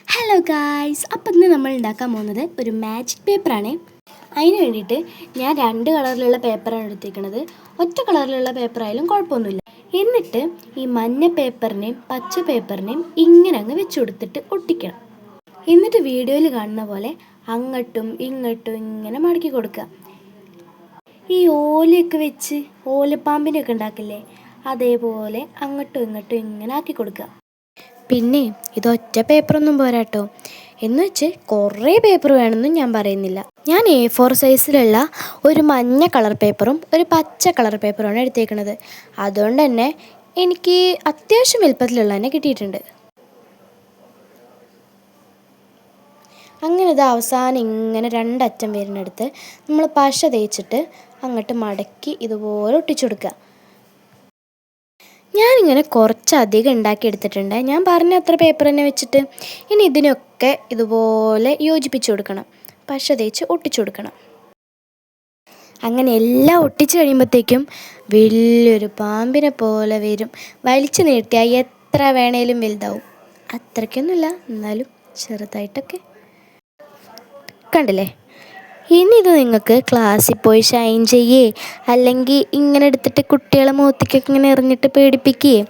Hello guys, അപ്പം ഇന്ന് നമ്മൾ ഉണ്ടാക്കാൻ പോകുന്നത് ഒരു മാജിക് പേപ്പറാണ്. അതിന് വേണ്ടിയിട്ട് ഞാൻ 2 കളറിലുള്ള പേപ്പറാണ് എടുത്തിരിക്കുന്നത്. ഒറ്റ കളറിലുള്ള പേപ്പറായാലും കുഴപ്പമൊന്നുമില്ല. എന്നിട്ട് ഈ മഞ്ഞ പേപ്പറിനെയും പച്ച പേപ്പറിനെയും ഇങ്ങനെ അങ്ങ് വെച്ച് കൊടുത്തിട്ട് ഒട്ടിക്കണം. എന്നിട്ട് വീഡിയോയിൽ കാണുന്ന പോലെ അങ്ങോട്ടും ഇങ്ങോട്ടും ഇങ്ങനെ മടക്കി കൊടുക്കുക. ഈ ഓലയൊക്കെ വെച്ച് ഓലപ്പാമ്പിനെയൊക്കെ ഉണ്ടാക്കില്ലേ, അതേപോലെ അങ്ങോട്ടും ഇങ്ങോട്ടും ഇങ്ങനെ ആക്കി കൊടുക്കുക. പിന്നെ ഇതൊറ്റ പേപ്പറൊന്നും പോരാട്ടോ, എന്ന് വെച്ച് കുറേ പേപ്പർ വേണമെന്നും ഞാൻ പറയുന്നില്ല. ഞാൻ A4 സൈസിലുള്ള ഒരു മഞ്ഞ കളർ പേപ്പറും ഒരു പച്ച കളർ പേപ്പറുമാണ് എടുത്തേക്കുന്നത്. അതുകൊണ്ട് തന്നെ എനിക്ക് അത്യാവശ്യം വലുപ്പത്തിലുള്ള തന്നെ കിട്ടിയിട്ടുണ്ട്. അങ്ങനെ ഇത് അവസാനം ഇങ്ങനെ 2 അറ്റം വരുന്നിടത്ത് നമ്മൾ പശ തേച്ചിട്ട് അങ്ങോട്ട് മടക്കി ഇതുപോലെ ഒട്ടിച്ചു കൊടുക്കുക. ഞാനിങ്ങനെ കുറച്ചധികം ഉണ്ടാക്കിയെടുത്തിട്ടുണ്ട്. ഞാൻ പറഞ്ഞ അത്ര പേപ്പർ തന്നെ വെച്ചിട്ട് ഇനി ഇതിനൊക്കെ ഇതുപോലെ യോജിപ്പിച്ച് കൊടുക്കണം, പശ തേച്ച് ഒട്ടിച്ചു കൊടുക്കണം. അങ്ങനെ എല്ലാം ഒട്ടിച്ച് കഴിയുമ്പോഴത്തേക്കും വലിയൊരു പാമ്പിനെ പോലെ വരും. വലിച്ചു നീട്ടിയാൽ എത്ര വേണേലും വലുതാവും. അത്രയ്ക്കൊന്നുമില്ല, എന്നാലും ചെറുതായിട്ടൊക്കെ. കണ്ടില്ലേ? ഇനി ഇത് നിങ്ങൾക്ക് ക്ലാസ്സിൽ പോയി ഷൈൻ ചെയ്യേ, അല്ലെങ്കിൽ ഇങ്ങനെ എടുത്തിട്ട് കുട്ടികളെ മുഖത്തേക്കൊക്കെ ഇങ്ങനെ എറിഞ്ഞിട്ട് പേടിപ്പിക്കുകയെ,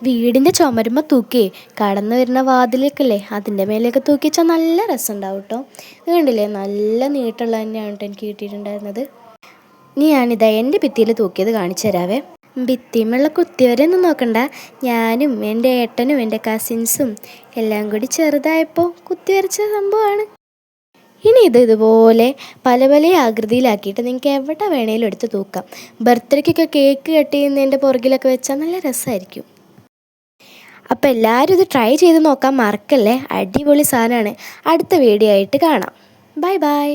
വീടിൻ്റെ ചുമരുമ്പോൾ തൂക്കിയേ, കടന്നു വരുന്ന വാതിലൊക്കെ അല്ലേ അതിൻ്റെ മേലെയൊക്കെ തൂക്കി വെച്ചാൽ നല്ല രസമുണ്ടാവും കേട്ടോ. ഇത് കണ്ടില്ലേ, നല്ല നീട്ടുള്ള തന്നെയാണ് കേട്ടോ എനിക്ക് കിട്ടിയിട്ടുണ്ടായിരുന്നത്. ഇനി ഞാനിതാ എൻ്റെ ഭിത്തിയിൽ തൂക്കിയത് കാണിച്ചു തരാവേ. ഭിത്തിയുമുള്ള കുത്തിവരെയൊന്നും നോക്കണ്ട, ഞാനും എൻ്റെ ഏട്ടനും എൻ്റെ കസിൻസും എല്ലാം കൂടി ചെറുതായപ്പോൾ കുത്തിവരച്ച സംഭവമാണ്. ഇനി ഇതുപോലെ പല പല ആകൃതിയിലാക്കിയിട്ട് നിങ്ങൾക്ക് എവിടെ വേണേലും എടുത്ത് തൂക്കാം. ബർത്ത്ഡേക്കൊക്കെ കേക്ക് കട്ട് ചെയ്യുന്നതിൻ്റെ പുറകിലൊക്കെ വെച്ചാൽ നല്ല രസമായിരിക്കും. അപ്പോൾ എല്ലാവരും ഇത് ട്രൈ ചെയ്ത് നോക്കാൻ മറക്കല്ലേ, അടിപൊളി സാധനമാണ്. അടുത്ത വീഡിയോ ആയിട്ട് കാണാം. Bye bye.